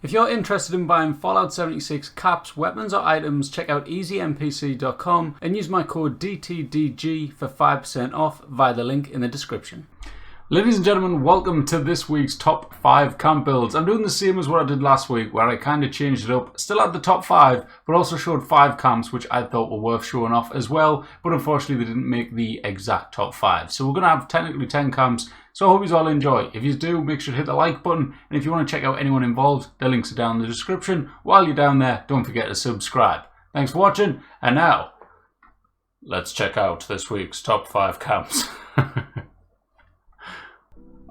If you're interested in buying Fallout 76 caps, weapons or items, check out easynpc.com and use my code DTDG for 5% off via the link in the description. Ladies and gentlemen, welcome to this week's top 5 camp builds. I'm doing the same as what I did last week, where I kind of changed it up. Still had the top 5, but also showed 5 camps which I thought were worth showing off as well, but unfortunately they didn't make the exact top 5. So we're going to have technically 10 camps, so I hope you all enjoy. If you do, make sure to hit the like button, and if you want to check out anyone involved, the links are down in the description. While you're down there, don't forget to subscribe. Thanks for watching, and now, let's check out this week's top 5 camps.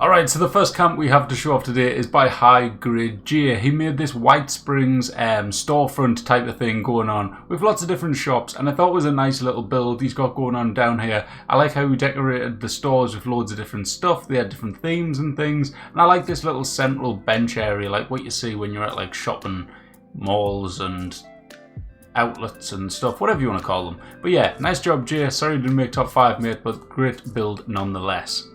Alright, so the first camp we have to show off today is by High Grade J. He made this White Springs storefront type of thing going on with lots of different shops, and I thought it was a nice little build he's got going on down here. I like how he decorated the stores with loads of different stuff. They had different themes and things, and I like this little central bench area, like what you see when you're at like shopping malls and outlets and stuff, whatever you want to call them. But yeah, nice job, Jay. Sorry you didn't make top 5, mate, but great build nonetheless.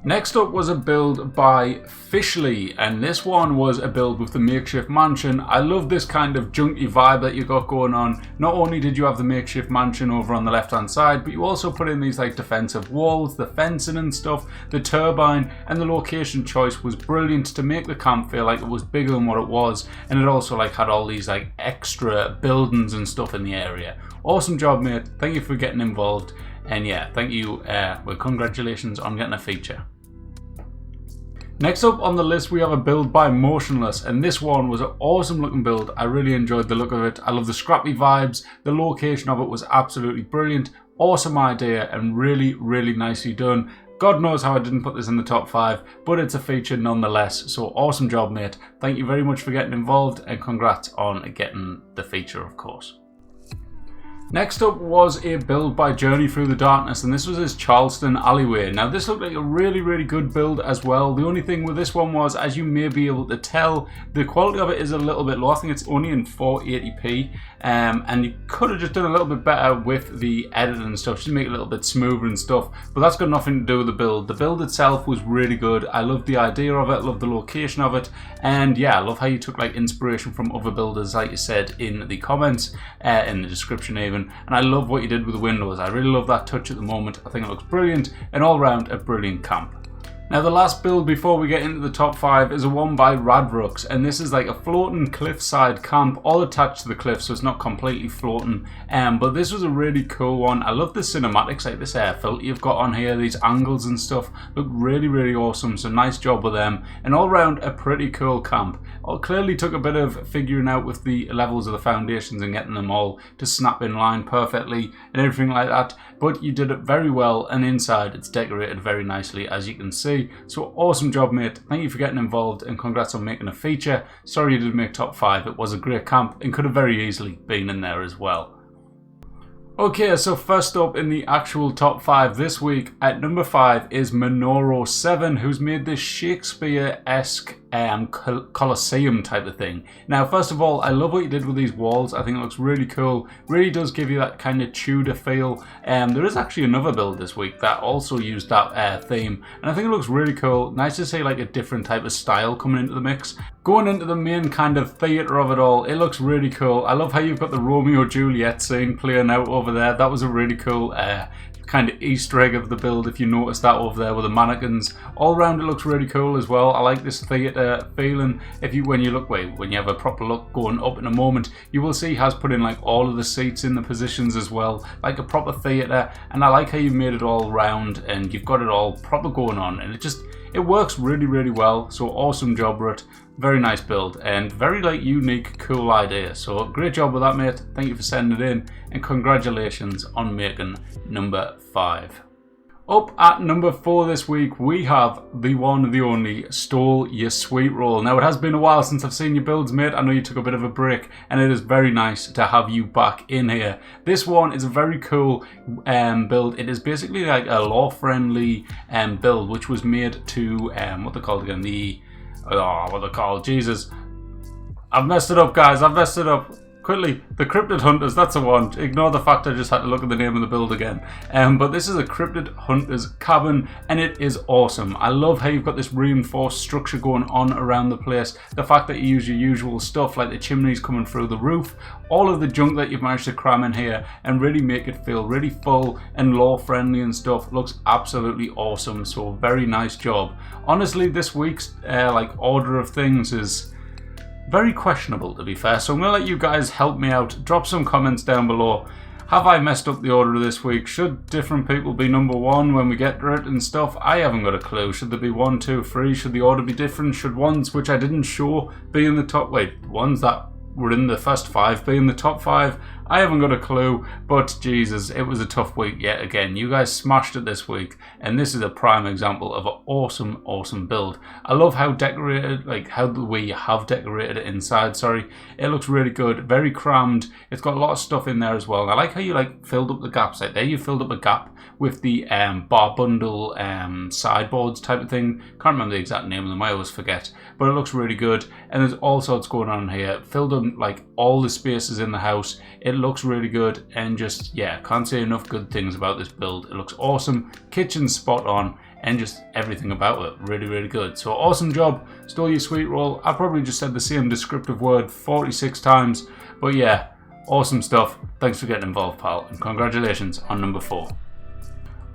Next up was a build by Fishley, and this one was a build with the makeshift mansion. I love this kind of junky vibe that you got going on. Not only did you have the makeshift mansion over on the left hand side, but you also put in these like defensive walls, the fencing and stuff, the turbine, and the location choice was brilliant to make the camp feel like it was bigger than what it was, and it also like had all these like extra buildings and stuff in the area. Awesome job, mate. Thank you for getting involved, and yeah, thank you, well, congratulations on getting a feature. Next up on the list we have a build by Motionless, and this one was an awesome looking build. I really enjoyed the look of it. I love the scrappy vibes. The location of it was absolutely brilliant. Awesome idea and really, really nicely done. God knows how I didn't put this in the top 5, but it's a feature nonetheless. So awesome job, mate. Thank you very much for getting involved, and congrats on getting the feature, of course. Next up was a build by Journey Through the Darkness, and this was his Charleston alleyway. Now this looked like a really, really good build as well. The only thing with this one was, as you may be able to tell, the quality of it is a little bit low. I think it's only in 480p, and you could have just done a little bit better with the editing and stuff, just to make it a little bit smoother and stuff, but that's got nothing to do with the build. The build itself was really good. I loved the idea of it, I loved the location of it, and yeah, I love how you took like inspiration from other builders, like you said in the comments, in the description even. And I love what you did with the windows. I really love that touch at the moment. I think it looks brilliant, and all round a brilliant camp. Now the last build before we get into the top 5 is a one by Radrux, and this is like a floating cliffside camp all attached to the cliff, so it's not completely floating, but this was a really cool one. I love the cinematics, like this air filter you've got on here, these angles and stuff look really, really awesome, so nice job with them, and all round a pretty cool camp. It clearly took a bit of figuring out with the levels of the foundations and getting them all to snap in line perfectly and everything like that, but you did it very well, and inside it's decorated very nicely, as you can see. So awesome job, mate. Thank you for getting involved, and congrats on making a feature. Sorry you didn't make top 5. It was a great camp and could have very easily been in there as well. Okay, so first up in the actual top 5 this week, at number 5 is Monoro7, who's made this Shakespeare-esque Colosseum type of thing. Now, first of all, I love what you did with these walls. I think it looks really cool. Really does give you that kind of Tudor feel. There is actually another build this week that also used that theme, and I think it looks really cool. Nice to see like a different type of style coming into the mix. Going into the main kind of theatre of it all, it looks really cool. I love how you've got the Romeo-Juliet scene playing out over there. That was a really cool kind of Easter egg of the build, if you notice that over there with the mannequins. All round it looks really cool as well. I like this theatre feeling. When you have a proper look going up in a moment, you will see he has put in like all of the seats in the positions as well, like a proper theatre, and I like how you made it all round and you've got it all proper going on, and it works really, really well. So awesome job, Rut. Very nice build and very like unique, cool idea. So great job with that, mate. Thank you for sending it in, and congratulations on making number 5. Up at number 4 this week, we have the one, the only, Stole Your Sweet Roll. Now, it has been a while since I've seen your builds, mate. I know you took a bit of a break, and it is very nice to have you back in here. This one is a very cool build. It is basically like a law-friendly build, which was made to, what they're called again, what they're called, Jesus. I've messed it up, guys. I've messed it up. quickly, the Cryptid Hunters, that's the one. Ignore the fact I just had to look at the name of the build again. But this is a Cryptid Hunters cabin, and it is awesome. I love how you've got this reinforced structure going on around the place. The fact that you use your usual stuff, like the chimneys coming through the roof, all of the junk that you've managed to cram in here and really make it feel really full and lore friendly and stuff, looks absolutely awesome. So very nice job. Honestly, this week's order of things is very questionable, to be fair, so I'm going to let you guys help me out. Drop some comments down below. Have I messed up the order this week? Should different people be number one when we get to it and stuff? I haven't got a clue. Should there be 1, 2, 3? Should the order be different? Should ones which I didn't show be in the top? Wait, ones that were in the first 5 be in the top 5? I haven't got a clue, but Jesus, it was a tough week yet again. You guys smashed it this week, and this is a prime example of an awesome, awesome build. I love how decorated, like how we have decorated it inside, sorry. It looks really good, very crammed. It's got a lot of stuff in there as well. I like how you filled up the gaps. Like there you filled up a gap with the bar bundle sideboards type of thing. Can't remember the exact name of them, I always forget. But it looks really good, and there's all sorts going on here. Filled up like all the spaces in the house. It looks really good, and just, yeah, can't say enough good things about this build. It looks awesome, kitchen's spot on, and just everything about it really, really good. So awesome job, Stole Your Sweet Roll. I probably just said the same descriptive word 46 times, but yeah, awesome stuff. Thanks for getting involved, pal, and congratulations on number 4.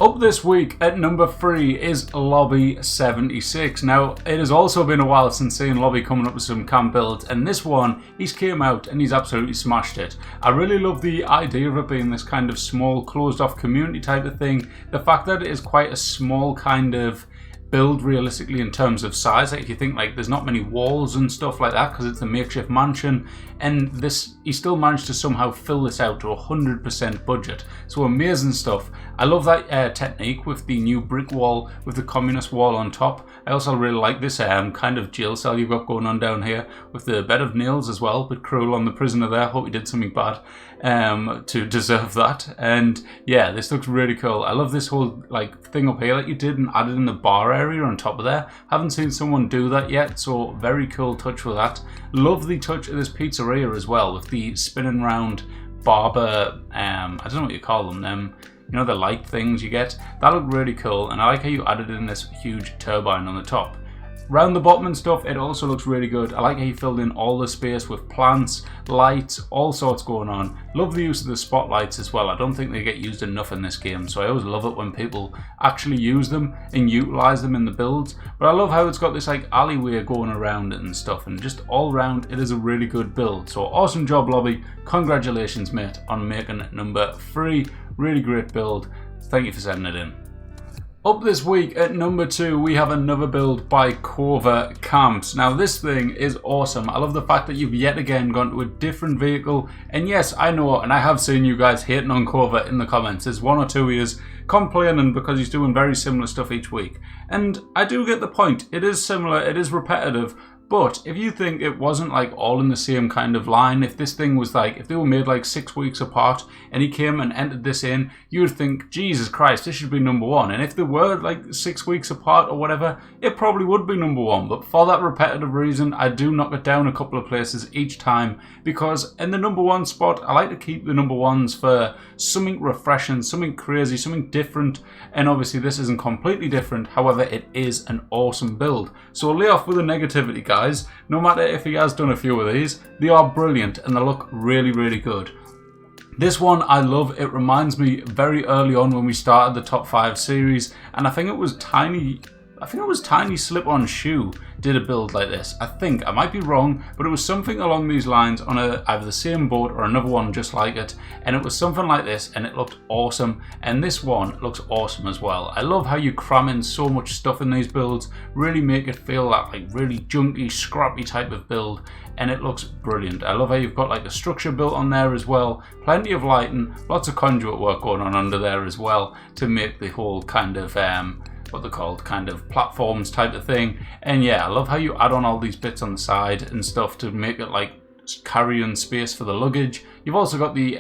Up this week at number 3 is Lobby 76. Now, it has also been a while since seeing Lobby coming up with some camp builds, and this one, he's came out and he's absolutely smashed it. I really love the idea of it being this kind of small, closed-off community type of thing. The fact that it is quite a small kind of build realistically in terms of size. Like if you think like there's not many walls and stuff like that because it's a makeshift mansion, and this he still managed to somehow fill this out to 100% budget. So amazing stuff. I love that technique with the new brick wall with the communist wall on top. I also really like this kind of jail cell you've got going on down here with the bed of nails as well. Bit cruel on the prisoner there. Hope he did something bad to deserve that. And yeah, this looks really cool. I love this whole like thing up here that you did and added in the bar area on top of there. Haven't seen someone do that yet, so very cool touch with that. Love the touch of this pizzeria as well with the spinning round barber, I don't know what you call them, you know, the light things you get. That looked really cool, and I like how you added in this huge turbine on the top. Round the bottom and stuff, it also looks really good. I like how you filled in all the space with plants, lights, all sorts going on. Love the use of the spotlights as well. I don't think they get used enough in this game, so I always love it when people actually use them and utilize them in the builds. But I love how it's got this like alleyway going around it and stuff, and just all around it is a really good build. So awesome job, Lobby. Congratulations, mate, on making it number 3. Really great build. Thank you for sending it in. Up this week at number 2, we have another build by Cover Camps. Now this thing is awesome. I love the fact that you've yet again gone to a different vehicle. And yes, I know, and I have seen you guys hating on Cover in the comments. There's 1 or 2 years complaining because he's doing very similar stuff each week. And I do get the point. It is similar, it is repetitive. But if you think it wasn't like all in the same kind of line, if this thing was like, if they were made like 6 weeks apart and he came and entered this in, you would think, Jesus Christ, this should be number 1. And if they were like 6 weeks apart or whatever, it probably would be number 1. But for that repetitive reason, I do knock it down a couple of places each time, because in the number 1 spot, I like to keep the number 1s for something refreshing, something crazy, something different. And obviously this isn't completely different. However, it is an awesome build. So I'll lay off with the negativity, guys. No matter if he has done a few of these, they are brilliant and they look really, really good. This one I love. It reminds me very early on when we started the top 5 series, and I think it was Tiny Slip-On Shoe did a build like this. I think, I might be wrong, but it was something along these lines on either the same boat or another one just like it, and it was something like this, and it looked awesome, and this one looks awesome as well. I love how you cram in so much stuff in these builds, really make it feel that like really junky, scrappy type of build, and it looks brilliant. I love how you've got like a structure built on there as well, plenty of lighting, lots of conduit work going on under there as well to make the whole kind of what they're called, kind of platforms type of thing. And yeah, I love how you add on all these bits on the side and stuff to make it like carrying space for the luggage. You've also got the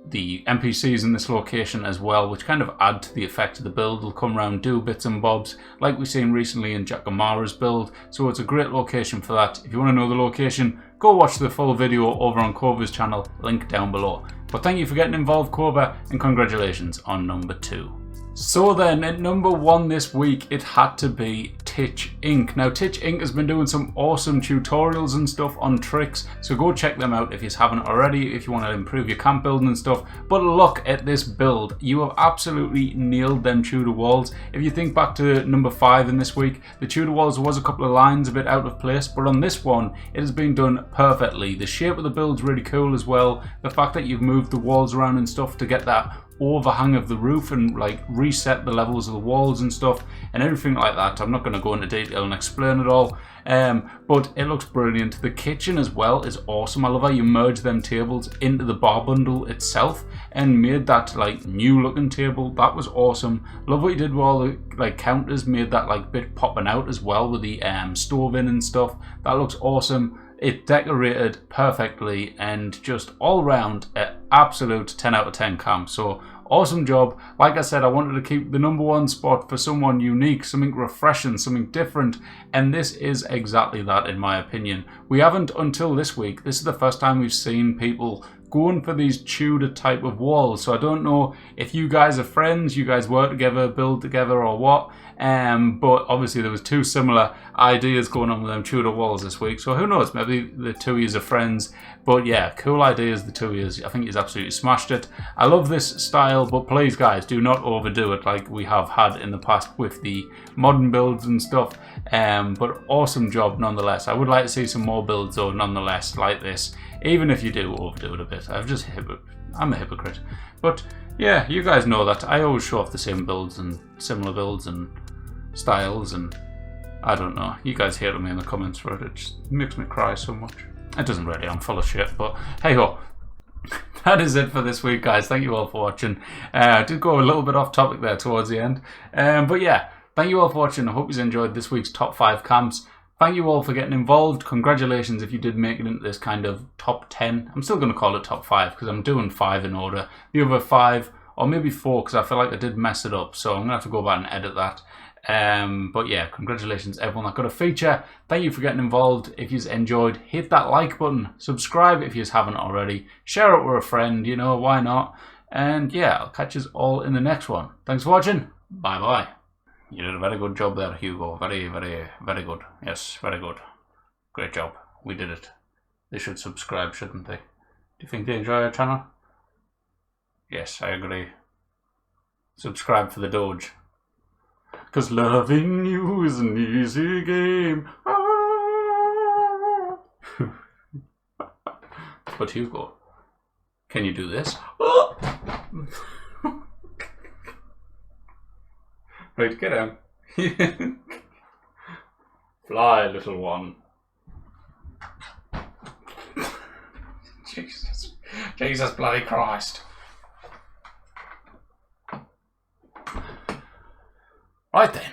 the NPCs in this location as well, which kind of add to the effect of the build. They'll come around, do bits and bobs, like we've seen recently in Jackamara's build. So it's a great location for that. If you want to know the location, go watch the full video over on Cova's channel, link down below. But thank you for getting involved, Cova, and congratulations on number 2. So then, at number 1 this week, it had to be Titch Inc. Now, Titch Inc. has been doing some awesome tutorials and stuff on tricks, so go check them out if you haven't already, if you want to improve your camp building and stuff. But look at this build. You have absolutely nailed them Tudor walls. If you think back to number 5 in this week, the Tudor walls was a couple of lines a bit out of place, but on this one, it has been done perfectly. The shape of the build's really cool as well. The fact that you've moved the walls around and stuff to get that overhang of the roof and like reset the levels of the walls and stuff and everything like that. I'm not going to go into detail and explain it all, but it looks brilliant. The kitchen as well is awesome. I love how you merge them tables into the bar bundle itself and made that like new looking table. That was awesome. Love what you did with all the like counters, made that like bit popping out as well with the stove in and stuff. That looks awesome. It decorated perfectly and just all round an absolute 10 out of 10 camp. So awesome job. Like I said, I wanted to keep the number 1 spot for someone unique, something refreshing, something different. And this is exactly that in my opinion. We haven't until this week. This is the first time we've seen people going for these Tudor type of walls. So I don't know if you guys are friends, you guys work together, build together or what. But obviously there was 2 similar ideas going on with them Tudor walls this week. So who knows, maybe the 2 of you are friends. But yeah, cool ideas, the 2 of you. I think he's absolutely smashed it. I love this style, but please guys, do not overdo it like we have had in the past with the modern builds and stuff. But awesome job nonetheless. I would like to see some more builds though nonetheless like this. Even if you do overdo it a bit. I'm a hypocrite. But yeah, you guys know that I always show off the same builds and similar builds and styles, and I don't know. You guys hate me in the comments for it. It just makes me cry so much. It doesn't really. I'm full of shit. But hey ho. That is it for this week, guys. Thank you all for watching. I did go a little bit off topic there towards the end. But yeah, thank you all for watching. I hope you enjoyed this week's top 5 camps. Thank you all for getting involved. Congratulations if you did make it into this kind of top 10. I'm still going to call it top 5 because I'm doing 5 in order. The other 5, or maybe 4, because I feel like I did mess it up. So I'm going to have to go back and edit that. But yeah, congratulations everyone that got a feature. Thank you for getting involved. If you've enjoyed, hit that like button. Subscribe if you haven't already. Share it with a friend, you know, why not? And yeah, I'll catch you all in the next one. Thanks for watching. Bye bye. You did a very good job there, Hugo. Very, very, very good. Yes, very good. Great job. We did it. They should subscribe, shouldn't they? Do you think they enjoy our channel? Yes, I agree. Subscribe for the Doge. Because loving you is an easy game. But Hugo, can you do this? Right, get out. Fly, little one. Jesus bloody Christ. Right then.